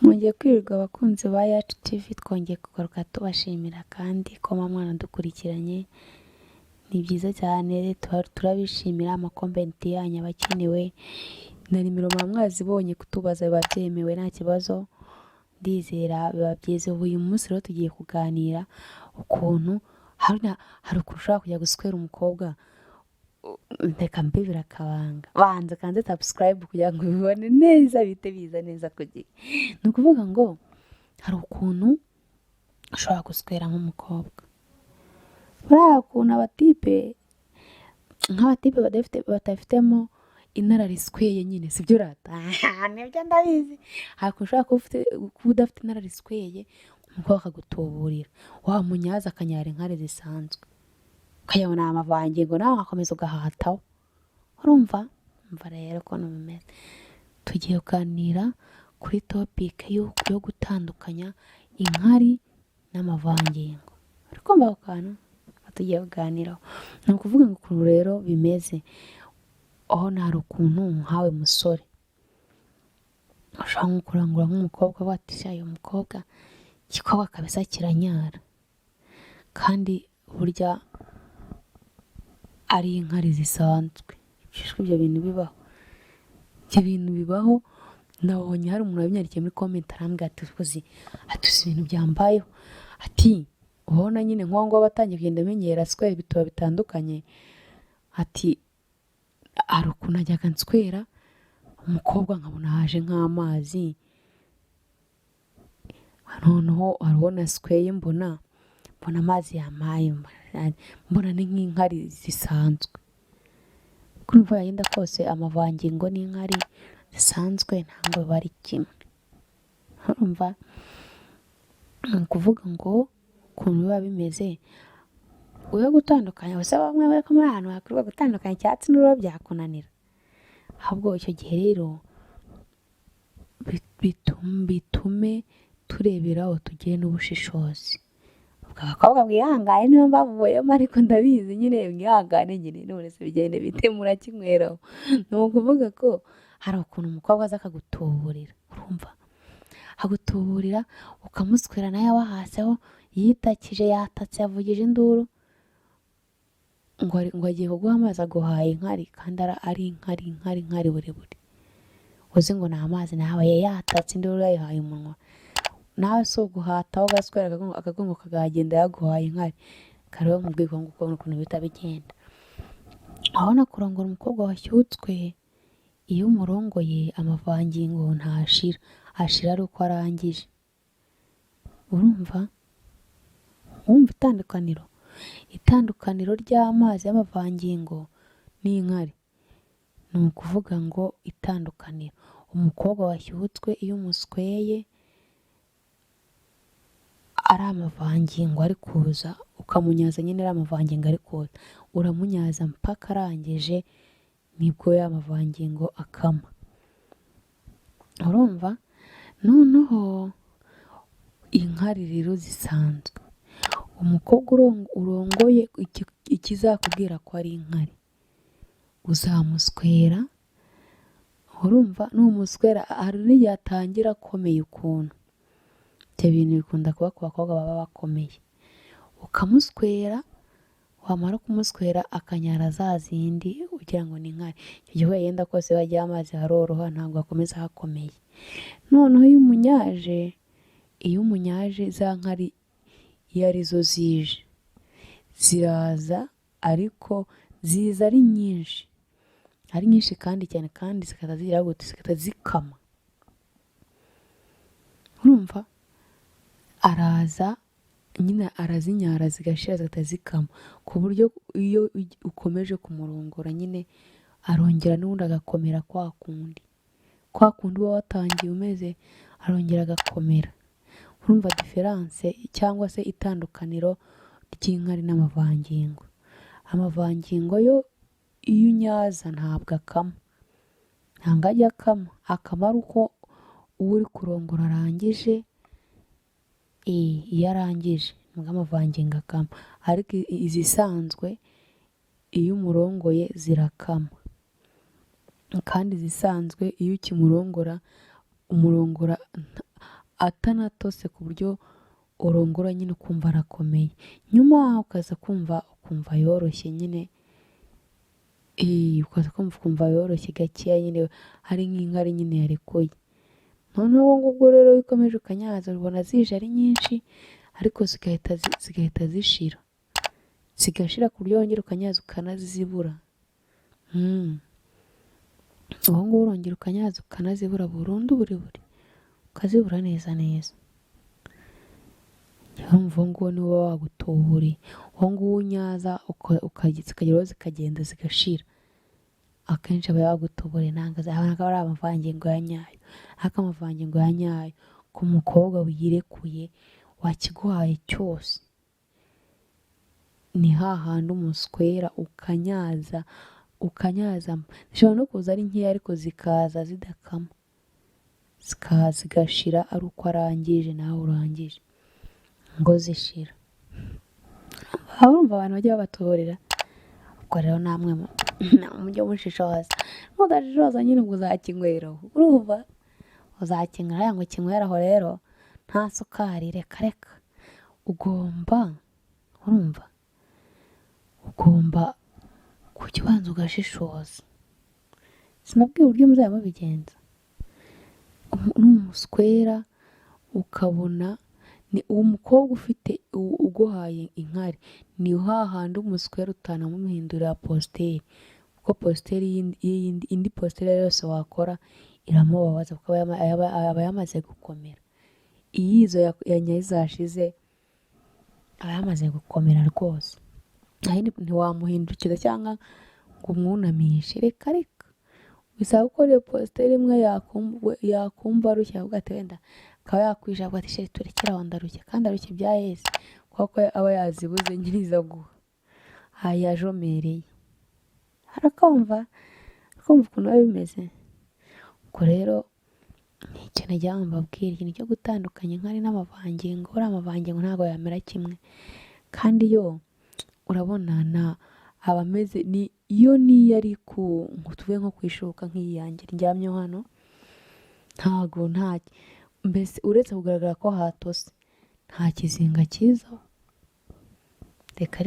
Mwongeye kwirirwa abakunzi ba Yacu TV, twongeye kugaruka tubashimira kandi ko mwana dukurikiranye. Ni byiza cyane, turabishimira amakomenti yanyu abakenewe na nimero mwazibonye kutubaza biba byemewe nta kibazo. Ndizera biba byiza. Uyu munsi rero tugiye kuganira ukuntu hari ushobora kujya guswera umukobwa ndeka mbibira akabanga, banza kandi subscribe kugira ngo ubibone neza bite biza neza ku gihe. Ni ukuvuga ngo hari ukuntu ushobora guswera nk'umukobwa, buriya ukuntu nk'abatipe batafitemo inararisweye nyine, sibyo rata? Nibyo ndabizi. Hari ukuntu ushobora kuba udafite inararisweye umukobwa akagutuburira, wamunyaza akanyara inkari zisanzwe ukayabona amavangingo nawe agakomeza ugahataho. Urumva rero ko numeze. Tugiye kuganira kuri topic yo gutandukanya inkari n'amavangingo. Ariko mbakana tugiye kuganiraho. Ni ukuvuga ngo ukuntu rero bimeze. Aho nari ukuntu nkawe musore ushaka kurangura nk'umukobwa watisha uyu mukobwa kikaba kabisa kiranyara, kandi burya ari inkari zisanzwe. Ibyo bintu bibaho. Ibyo bintu bibaho. Nabonye hari umuntu wabinyarikiye muri comment arambwira ati uzi ibintu byambayeho. Ati ubona nyine nkongo batangiye kugenda menyera square bituba bitandukanye. Ati ari ukuntu ajyaga nswera umukobwa nkabona haje nk'amazi, noneho arabona square mbona amazi yamaye, mbona ni nk'inkari zisanzwe. Kumva yenda kose amavangingo n'inkari zisanzwe ntabwo bari kimwe. Urumva kuvuga ngo ukuntu biba bimeze uyo gutandukanya bose bamwe bari kumwe ahantu hakorwa gutandukanya icyatsi n'ururo byakunanira. Ahubwo icyo gihe rero bitume tureberaho tugiye n'ubushishozi. Abakobwa mwihangane niyo mbavuyemo, ariko ndabizi nyine mwihangane nyine none se bigende bite murakinyweraho. Ni ukuvuga ko hari ukuntu umukobwa aza akagutuburira. Urumva agutuburira ukamuswera nayo abahaseho yitakije yatatse yavugije induru ngo agiye kuguha amazi aguhaye inkari, kandi ari inkari burebure. Uzi ngo ni amazi nawe yatatse induru yayihaye umunwa. Nawe so guhataho gaswera akagongo kagagenda yaguhaye inkari. Kariho mu bwiko ukuntu bita bigenda. Aho nakurongora umukobwa washyutswe, iyo umurongoye amavangingo ntashira, ashira ari uko arangije. Urumva itandukaniro ry'amazi y'amavangingo n'inkari. Ni ukuvuga ngo itandukaniro, umukobwa washyutswe iyo umusweye ari amavangingo ari kuza ukamunyaza nyine ari amavangingo ari kuza, uramunyaza mpaka arangije nibwo y'amavangingo akama. Urumva noneho inkari rero zisanzwe, umukobwa urongoye ikizakubwira ko ari inkari uzamuswera. Urumva n'umuswera hari n'igihe atangira akomeye ukuntu. Ibyo bintu bikunda kuba ku bakobwa baba bakomeye. Ukamuswera, wamara kumuswera akanyara za zindi ugira ngo ni inkari. Icyo gihe yenda kose bajya amazi haroroha, ntabwo akomeza hakomeye. Noneho iyo umunyaje za nkari iyo arizo zije ziraza, ariko ziza ari nyinshi kandi cyane, kandi zikata zigira gute, zikata zikama. Urumva araza nyine arazinyara zigashira zikata zikama, ku buryo iyo ukomeje kumurongora nyine arongera n'ubundi agakomera kwa kundi uba watangiye umeze, arongera agakomera. Urumva diferanse cyangwa se itandukaniro ry'inkari n'amavangingo. Amavangingo yo iyo unyaza ntabwo akama, ntabwo ajya akama ari uko uwo uri kurongora arangije. Iyo arangije nibwo amavangingo akama, ariko izisanzwe iyo umurongoye zirakama, kandi izisanzwe iyo ukimurongora umurongora atanatose ku buryo urongora nyine ukumva arakomeye, nyuma ukaza ukumva yoroshye nyine, ukaza ukumva yoroshye gakeya nyine, hari nk'inkari nyine yarekuye. Noneho ubu ngubwo rero iyo ukomeje ukanyaza ubona zije ari nyinshi, ariko zigahita zishira, zigashira ku buryo wongera ukanyaza ukanazibura. Ubu ngubu urongera ukanyaza ukanazibura burundu, buri ukazibura neza neza. Urumva uwo nguwo niwo wagutuburiye. Uwo nguwo unyaza zikageraho zikagenda zigashira, akenshi aba yagutuburiye. Ntabwo ari amavangingo ya nyayo, ariko amavangingo ya nyayo ku mukobwa wirekuye wakiguhaye cyose, ni hahandi umuswera ukanyaza zishobora no kuza ari nkeya, ariko zikaza zidakama, zigashira ari uko arangije nawe urangije ngo zishira. Urumva abantu bajya babatuburira. Ubwo rero namwe mujye mushishoza, mudashishoza nyine ngo uzakinyweraho. Urumva uzakinywera ngo kinyweraho rero nta sukari, reka ugomba kujya ubanza ugashishoza. Sinabwiye uburyo muzajya mubigenza. N'umuswera ukabona ni uwo mukobwa ufite uguhaye inkari, ni hahandi umuswera utanamuhindurira positeri, kuko positeri indi positeri yose wakora iramubabaza, kuko aba yamaze gukomera. Iyo izo yanyaye zashize aba yamaze gukomera rwose, ntiwamuhindukira cyangwa ngo umwunamishe, reka bisaba gukora iyo positeri imwe yakumva arushye, avuga ati wenda akaba yakwisha, avuga ati sheri turekere aho ndarushye, kandi arushye bya Yesu, kuko aba yazibuze nyiriza guha, yajomereye. Harakumva ukuntu biba bimeze. Ubwo rero ni ikintu nagira ngo mbabwire, ikintu cyo gutandukanya inkari n'amavangingo. Uriya amavangingo ntabwo yamera kimwe, kandi yo urabona aba ameze iyo niyo ari tuve nko kwishoka nk'iyanjye ndyamyeho hano, ntago mbese uretse kugaragara ko hatose, nta kizinga cyiza, reka